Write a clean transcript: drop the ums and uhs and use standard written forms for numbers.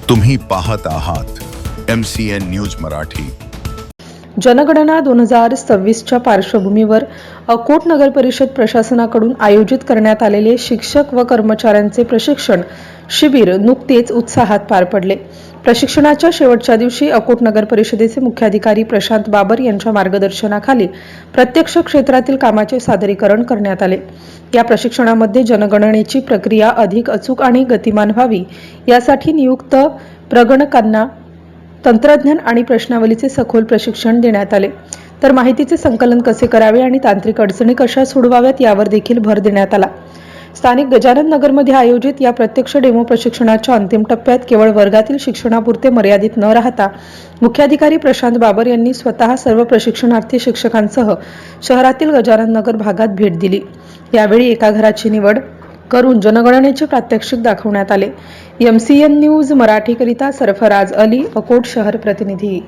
तुम्ही पाहत आहात MCN न्यूज मराठी। जनगणना 2026च्या पार्श्वभूमीवर अकोट नगर परिषद प्रशासनाकडून आयोजित करण्यात आलेले शिक्षक व कर्मचाऱ्यांचे प्रशिक्षण शिबिर नुकतेच उत्साहात पार पडले। प्रशिक्षणाच्या शेवटच्या दिवशी अकोट नगर परिषदेचे मुख्याधिकारी प्रशांत बाबर यांच्या मार्गदर्शनाखाली प्रत्यक्ष क्षेत्रातील कामाचे सादरीकरण करण्यात आले। या प्रशिक्षणामध्ये जनगणनेची प्रक्रिया अधिक अचूक आणि गतिमान व्हावी यासाठी नियुक्त प्रगणकांना तंत्रज्ञान आणि प्रश्नावलीचे सखोल प्रशिक्षण देण्यात आले। तर माहितीचे संकलन कसे करावे आणि तांत्रिक अडचणी कशा सोडवाव्यात यावर देखील भर देण्यात आला। स्थानिक गजानन नगरमध्ये आयोजित या प्रत्यक्ष डेमो प्रशिक्षणाच्या अंतिम टप्प्यात केवळ वर्गातील शिक्षणापुरते मर्यादित न राहता मुख्याधिकारी प्रशांत बाबर यांनी स्वतः सर्व प्रशिक्षणार्थी शिक्षकांसह शहरातील गजानन नगर भागात भेट दिली। यावेळी एका घराची निवड करून जनगणनेचे प्रात्यक्षिक दाखवण्यात आले। MCN न्यूज मराठीकरिता सरफराज अली, अकोट शहर प्रतिनिधी।